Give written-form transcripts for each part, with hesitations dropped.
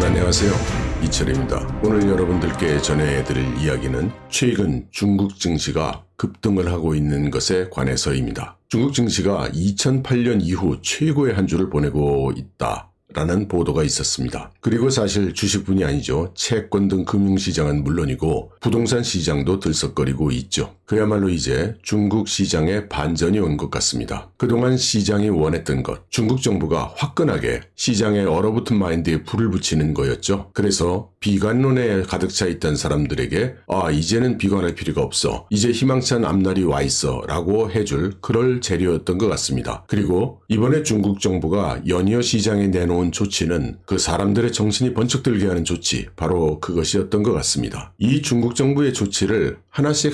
여러분 안녕하세요. 이철입니다. 오늘 여러분들께 전해드릴 이야기는 최근 중국 증시가 급등을 하고 있는 것에 관해서입니다. 중국 증시가 2008년 이후 최고의 한 주를 보내고 있다 라는 보도가 있었습니다. 그리고 사실 주식뿐이 아니죠. 채권 등 금융시장은 물론이고 부동산 시장도 들썩거리고 있죠. 그야말로 이제 중국 시장에 반전이 온 것 같습니다. 그동안 시장이 원했던 것, 중국 정부가 화끈하게 시장에 얼어붙은 마인드에 불을 붙이는 거였죠. 그래서 비관론에 가득 차 있던 사람들에게 이제는 비관할 필요가 없어. 이제 희망찬 앞날이 와 있어 라고 해줄 그럴 재료였던 것 같습니다. 그리고 이번에 중국 정부가 연이어 시장에 내놓은 조치는 그 사람들의 정신이 번쩍 들게 하는 조치, 바로 그것이었던 것 같습니다. 이 중국 정부의 조치를 하나씩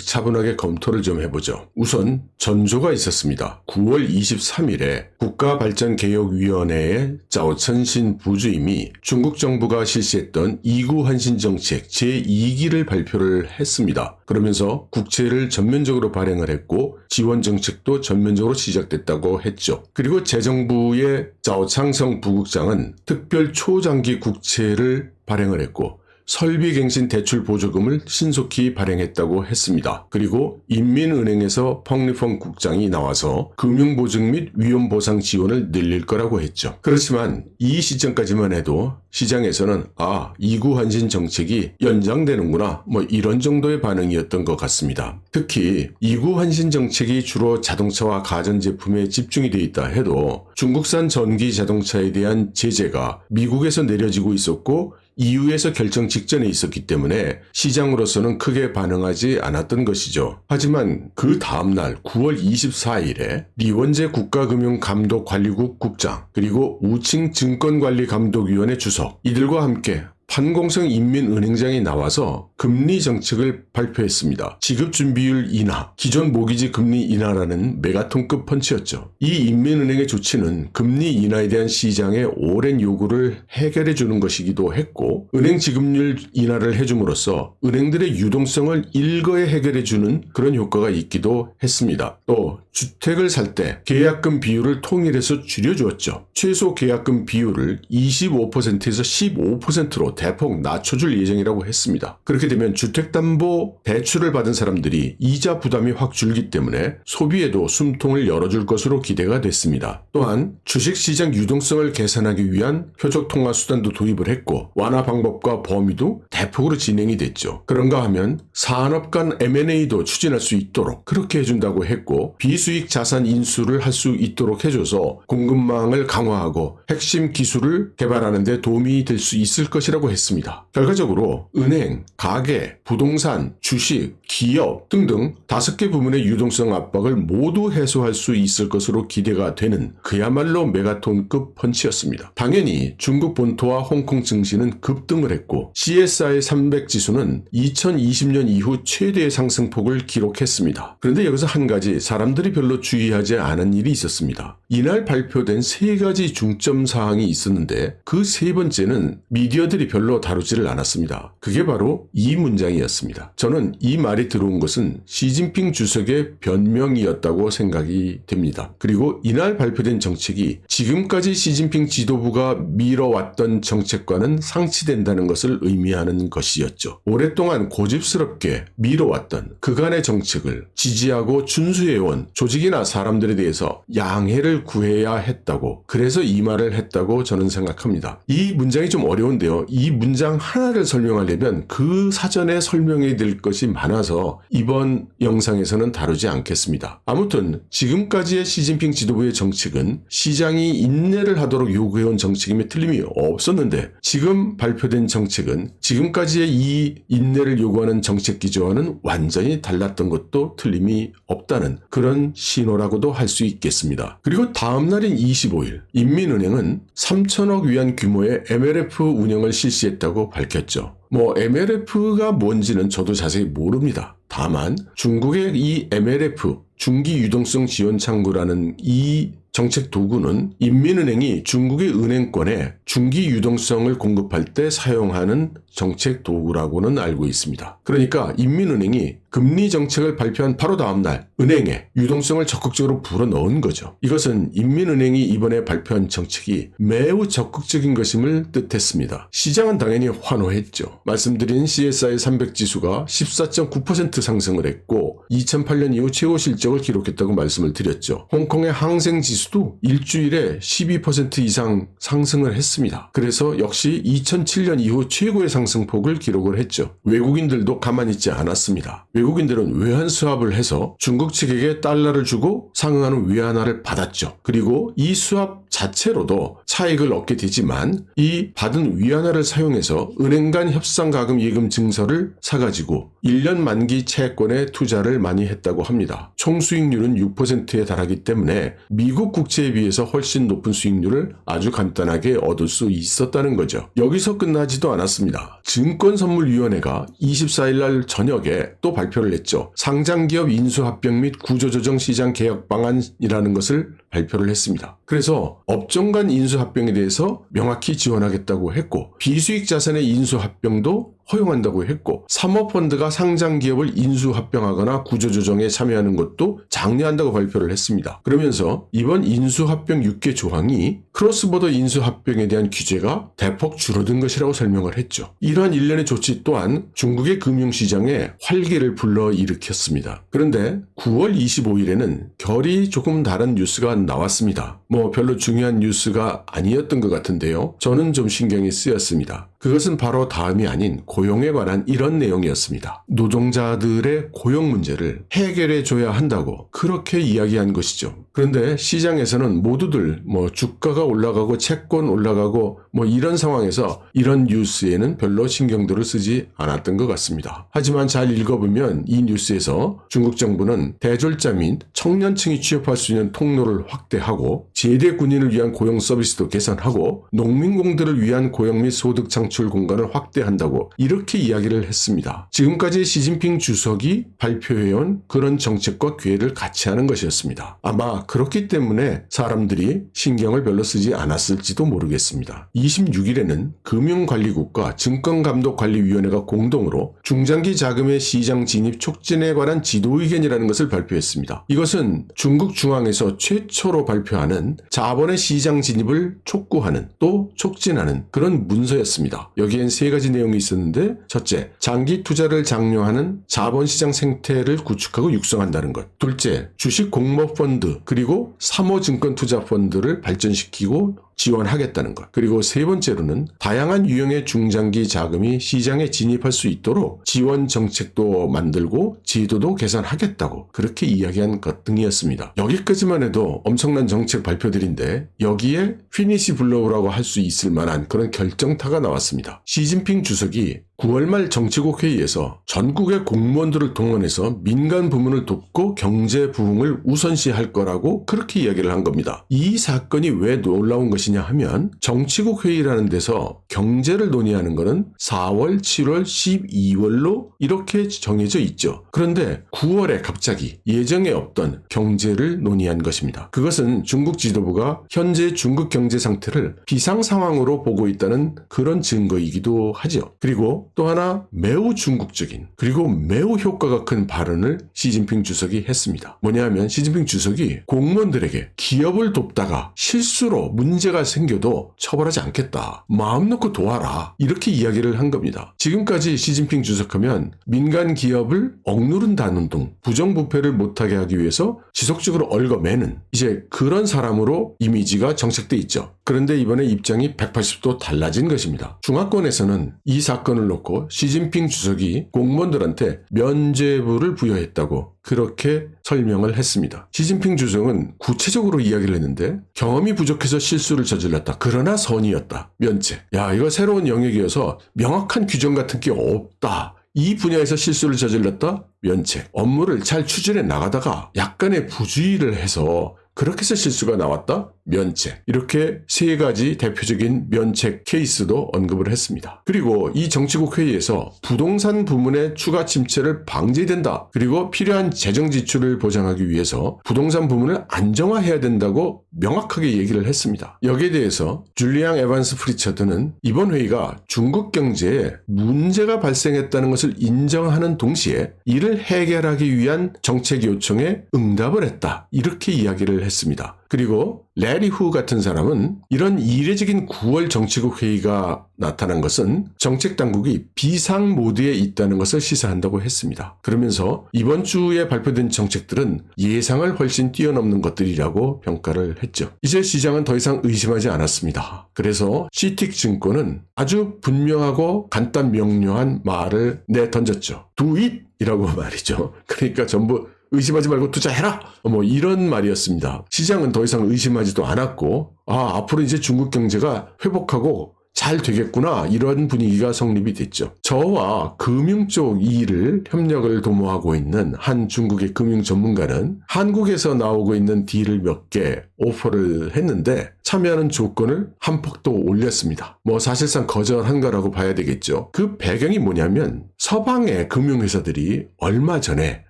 차분하게 검토를 좀 해보죠. 우선 전조가 있었습니다. 9월 23일에 국가발전개혁위원회의 짜오천신 부주임이 중국 정부가 실시했던 2구 환신 정책 제2기를 발표를 했습니다. 그러면서 국채를 전면적으로 발행을 했고 지원 정책도 전면적으로 시작됐다고 했죠. 그리고 재정부의 짜오창성 부국장은 특별 초장기 국채를 발행을 했고 설비갱신 대출 보조금을 신속히 발행했다고 했습니다. 그리고 인민은행에서 펑리펑 국장이 나와서 금융보증 및 위험보상 지원을 늘릴 거라고 했죠. 그렇지만 이 시점까지만 해도 시장에서는 2구 환신 정책이 연장되는구나 이런 정도의 반응이었던 것 같습니다. 특히 2구 환신 정책이 주로 자동차와 가전제품에 집중이 돼 있다 해도 중국산 전기 자동차에 대한 제재가 미국에서 내려지고 있었고 EU에서 결정 직전에 있었기 때문에 시장으로서는 크게 반응하지 않았던 것이죠. 하지만 그 다음날 9월 24일에 리원제 국가금융감독관리국 국장 그리고 우칭 증권관리감독위원회 주석 이들과 함께 판공성 인민은행장이 나와서 금리 정책을 발표했습니다. 지급준비율 인하, 기존 모기지 금리 인하라는 메가톤급 펀치였죠. 이 인민은행의 조치는 금리 인하에 대한 시장의 오랜 요구를 해결해 주는 것이기도 했고 은행 지급률 인하를 해줌으로써 은행들의 유동성을 일거에 해결해 주는 그런 효과가 있기도 했습니다. 또 주택을 살 때 계약금 비율을 통일해서 줄여주었죠. 최소 계약금 비율을 25%에서 15%로 대폭 낮춰줄 예정이라고 했습니다. 그렇게 되면 주택담보 대출을 받은 사람들이 이자 부담이 확 줄기 때문에 소비에도 숨통을 열어줄 것으로 기대가 됐습니다. 또한 주식시장 유동성을 개선하기 위한 표적통화수단도 도입을 했고 완화 방법과 범위도 대폭으로 진행이 됐죠. 그런가 하면 산업 간 M&A도 추진할 수 있도록 그렇게 해준다고 했고 비수익 자산 인수를 할 수 있도록 해줘서 공급망을 강화하고 핵심 기술을 개발하는 데 도움이 될 수 있을 것이라고 했습니다. 결과적으로 은행, 가계, 부동산, 주식, 기업 등등 5개 부문의 유동성 압박을 모두 해소할 수 있을 것으로 기대가 되는 그야말로 메가톤급 펀치였습니다. 당연히 중국 본토와 홍콩 증시는 급등을 했고 CSI 300 지수는 2020년 이후 최대의 상승폭을 기록했습니다. 그런데 여기서 한 가지 사람들이 별로 주의하지 않은 일이 있었습니다. 이날 발표된 3가지 중점 사항이 있었는데 그 세 번째는 미디어들이 별로 다루지를 않았습니다. 그게 바로 이 문장이었습니다. 저는 이 말이 들어온 것은 시진핑 주석의 변명이었다고 생각이 됩니다. 그리고 이날 발표된 정책이 지금까지 시진핑 지도부가 밀어왔던 정책과는 상치된다는 것을 의미하는 것이었죠. 오랫동안 고집스럽게 밀어왔던 그간의 정책을 지지하고 준수해온 조직이나 사람들에 대해서 양해를 구해야 했다고, 그래서 이 말을 했다고 저는 생각합니다. 이 문장이 좀 어려운데요. 이 문장 하나를 설명하려면 그 사전에 설명해야 될 것이 많아서 이번 영상에서는 다루지 않겠습니다. 아무튼 지금까지의 시진핑 지도부의 정책은 시장이 인내를 하도록 요구해온 정책임에 틀림이 없었는데 지금 발표된 정책은 지금까지의 이 인내를 요구하는 정책 기조와는 완전히 달랐던 것도 틀림이 없다는 그런 신호라고도 할 수 있겠습니다. 그리고 다음 날인 25일 인민은행은 3천억 위안 규모의 MLF 운영을 실시했다고 밝혔죠. MLF가 뭔지는 저도 자세히 모릅니다. 다만 중국의 이 MLF 중기 유동성 지원 창구라는 이 정책 도구는 인민은행이 중국의 은행권에 중기 유동성을 공급할 때 사용하는 정책 도구라고는 알고 있습니다. 그러니까 인민은행이 금리 정책을 발표한 바로 다음 날 은행에 유동성을 적극적으로 불어넣은 거죠. 이것은 인민은행이 이번에 발표한 정책이 매우 적극적인 것임을 뜻했습니다. 시장은 당연히 환호했죠. 말씀드린 CSI 300 지수가 14.9% 상승을 했고 2008년 이후 최고 실적을 기록했다고 말씀을 드렸죠. 홍콩의 항생 지수도 일주일에 12% 이상 상승을 했습니다. 그래서 역시 2007년 이후 최고의 상승폭을 기록을 했죠. 외국인들도 가만히 있지 않았습니다. 외국인들은 외환 수합을 해서 중국 측에게 달러를 주고 상응하는 위안화를 받았죠. 그리고 이 수합 자체로도 차익을 얻게 되지만 이 받은 위안화를 사용해서 은행 간 협상 가금 예금 증서를 사가지고 1년 만기 채권에 투자를 많이 했다고 합니다. 총 수익률은 6%에 달하기 때문에 미국 국채에 비해서 훨씬 높은 수익률을 아주 간단하게 얻을 수 있었다는 거죠. 여기서 끝나지도 않았습니다. 증권선물위원회가 24일 날 저녁에 또 발표를 했죠. 상장기업 인수합병 및 구조조정 시장 개혁 방안이라는 것을 발표를 했습니다. 그래서 업종 간 인수합병에 대해서 명확히 지원하겠다고 했고 비수익 자산의 인수합병도 허용한다고 했고 사모펀드가 상장기업을 인수합병하거나 구조조정에 참여하는 것도 장려한다고 발표를 했습니다. 그러면서 이번 인수합병 6개 조항이 크로스보더 인수합병에 대한 규제가 대폭 줄어든 것이라고 설명을 했죠. 이러한 일련의 조치 또한 중국의 금융시장에 활기를 불러일으켰습니다. 그런데 9월 25일에는 결이 조금 다른 뉴스가 나왔습니다. 별로 중요한 뉴스가 아니었던 것 같은데요. 저는 좀 신경이 쓰였습니다. 그것은 바로 다음이 아닌 고용에 관한 이런 내용이었습니다. 노동자들의 고용 문제를 해결해 줘야 한다고 그렇게 이야기한 것이죠. 그런데 시장에서는 모두들 주가가 올라가고 채권 올라가고 이런 상황에서 이런 뉴스에는 별로 신경들을 쓰지 않았던 것 같습니다. 하지만 잘 읽어보면 이 뉴스에서 중국 정부는 대졸자 및 청년층이 취업할 수 있는 통로를 확대하고 제대 군인을 위한 고용 서비스도 개선하고 농민공들을 위한 고용 및 소득 창출 공간을 확대한다고 이렇게 이야기를 했습니다. 지금까지 시진핑 주석이 발표해온 그런 정책과 기회를 같이 하는 것이었습니다. 아마 그렇기 때문에 사람들이 신경을 별로 쓰지 않았을지도 모르겠습니다. 26일에는 금융관리국과 증권감독관리위원회가 공동으로 중장기 자금의 시장 진입 촉진에 관한 지도의견이라는 것을 발표했습니다. 이것은 중국 중앙에서 최초로 발표하는 자본의 시장 진입을 촉구하는 또 촉진하는 그런 문서였습니다. 여기엔 세 가지 내용이 있었는데 첫째, 장기 투자를 장려하는 자본시장 생태를 구축하고 육성한다는 것. 둘째, 주식 공모펀드 그리고 사모증권투자펀드를 발전시키고 지원하겠다는 것. 그리고 세 번째로는 다양한 유형의 중장기 자금이 시장에 진입할 수 있도록 지원 정책도 만들고 제도도 개선하겠다고 그렇게 이야기한 것 등이었습니다. 여기까지만 해도 엄청난 정책 발표들인데 여기에 피니시 블로우라고 할 수 있을 만한 그런 결정타가 나왔습니다. 시진핑 주석이 9월 말 정치국 회의에서 전국의 공무원들을 동원해서 민간 부문을 돕고 경제 부흥을 우선시할 거라고 그렇게 이야기를 한 겁니다. 이 사건이 왜 놀라운 것이냐 하면 정치국 회의라는 데서 경제를 논의하는 것은 4월, 7월, 12월로 이렇게 정해져 있죠. 그런데 9월에 갑자기 예정에 없던 경제를 논의한 것입니다. 그것은 중국 지도부가 현재 중국 경제 상태를 비상 상황으로 보고 있다는 그런 증거이기도 하죠. 그리고 또 하나 매우 중국적인 그리고 매우 효과가 큰 발언을 시진핑 주석이 했습니다. 뭐냐면 시진핑 주석이 공무원들에게 기업을 돕다가 실수로 문제가 생겨도 처벌하지 않겠다. 마음 놓고 도와라. 이렇게 이야기를 한 겁니다. 지금까지 시진핑 주석하면 민간 기업을 억누른다는 등 부정부패를 못하게 하기 위해서 지속적으로 얽어매는 이제 그런 사람으로 이미지가 정착돼 있죠. 그런데 이번에 입장이 180도 달라진 것입니다. 중화권에서는 이 사건을 놓고 시진핑 주석이 공무원들한테 면죄부를 부여했다고 그렇게 설명을 했습니다. 시진핑 주석은 구체적으로 이야기를 했는데 경험이 부족해서 실수를 저질렀다. 그러나 선의였다. 면죄. 이거 새로운 영역이어서 명확한 규정 같은 게 없다. 이 분야에서 실수를 저질렀다. 면책. 업무를 잘 추진해 나가다가 약간의 부주의를 해서 그렇게 해서 실수가 나왔다? 면책. 이렇게 세 가지 대표적인 면책 케이스도 언급을 했습니다. 그리고 이 정치국 회의에서 부동산 부문의 추가 침체를 방지된다. 그리고 필요한 재정 지출을 보장하기 위해서 부동산 부문을 안정화해야 된다고 명확하게 얘기를 했습니다. 여기에 대해서 줄리앙 에반스 프리처드는 이번 회의가 중국 경제에 문제가 발생했다는 것을 인정하는 동시에 이를 해결하기 위한 정책 요청에 응답을 했다. 이렇게 이야기를 했습니다. 그리고 레리 후 같은 사람은 이런 이례적인 9월 정치국 회의가 나타난 것은 정책 당국이 비상 모드에 있다는 것을 시사한다고 했습니다. 그러면서 이번 주에 발표된 정책들은 예상을 훨씬 뛰어넘는 것들이라고 평가를 했죠. 이제 시장은 더 이상 의심하지 않았습니다. 그래서 CITIC 증권은 아주 분명하고 간단 명료한 말을 내던졌죠. Do it! 이라고 말이죠. 그러니까 전부 의심하지 말고 투자해라! 이런 말이었습니다. 시장은 더 이상 의심하지도 않았고, 앞으로 이제 중국 경제가 회복하고 잘 되겠구나, 이런 분위기가 성립이 됐죠. 저와 금융 쪽 일을 협력을 도모하고 있는 한 중국의 금융 전문가는 한국에서 나오고 있는 딜을 몇 개 오퍼를 했는데 참여하는 조건을 한 폭 더 올렸습니다. 사실상 거절한 거라고 봐야 되겠죠. 그 배경이 뭐냐면 서방의 금융회사들이 얼마 전에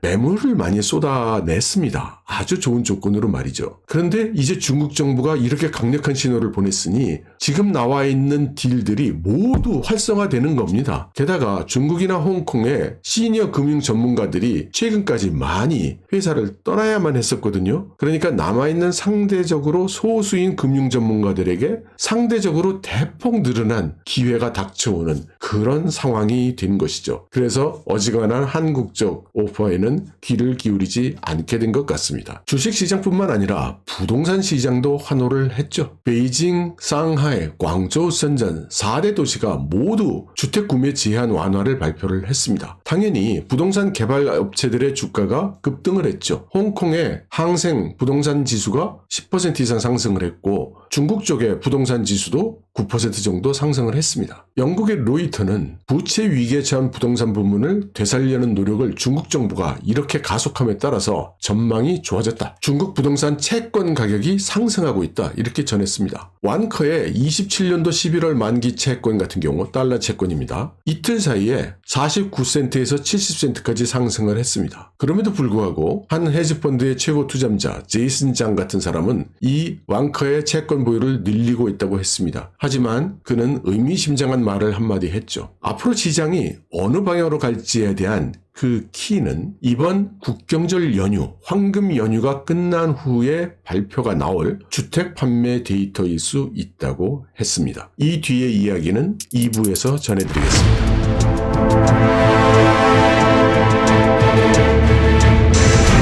매물을 많이 쏟아냈습니다. 아주 좋은 조건으로 말이죠. 그런데 이제 중국 정부가 이렇게 강력한 신호를 보냈으니 지금 나와 있는 딜들이 모두 활성화되는 겁니다. 게다가 중국이나 홍콩의 시니어 금융 전문가들이 최근까지 많이 회사를 떠나야만 했었거든요. 그러니까 남아있는 상대적으로 소수인 금융 전문가들에게 상대적으로 대폭 늘어난 기회가 닥쳐오는 그런 상황이 된 것이죠. 그래서 어지간한 한국 쪽 오퍼에는 귀를 기울이지 않게 된 것 같습니다. 주식시장뿐만 아니라 부동산 시장도 환호를 했죠. 베이징, 상하이, 광저우, 선전 4대 도시가 모두 주택 구매 제한 완화를 발표를 했습니다. 당연히 부동산 개발 업체들의 주가가 급등을 했죠. 홍콩의 항생 부동산 지수가 10% 이상 상승을 했고 중국 쪽의 부동산 지수도 9% 정도 상승을 했습니다. 영국의 로이터는 부채 위기에 처한 부동산 부문을 되살리려는 노력을 중국 정부가 이렇게 가속함에 따라서 전망이 좋아졌다. 중국 부동산 채권 가격이 상승하고 있다. 이렇게 전했습니다. 완커의 27년도 11월 만기 채권 같은 경우 달러 채권입니다. 이틀 사이에 49센트에서 70센트까지 상승을 했습니다. 그럼에도 불구하고 한 헤지펀드의 최고 투자자 제이슨 장 같은 사람은 이 완커의 채권 보유를 늘리고 있다고 했습니다. 하지만 그는 의미심장한 말을 한마디 했죠. 앞으로 시장이 어느 방향으로 갈지에 대한 그 키는 이번 국경절 연휴, 황금 연휴가 끝난 후에 발표가 나올 주택 판매 데이터일 수 있다고 했습니다. 이 뒤의 이야기는 2부에서 전해드리겠습니다.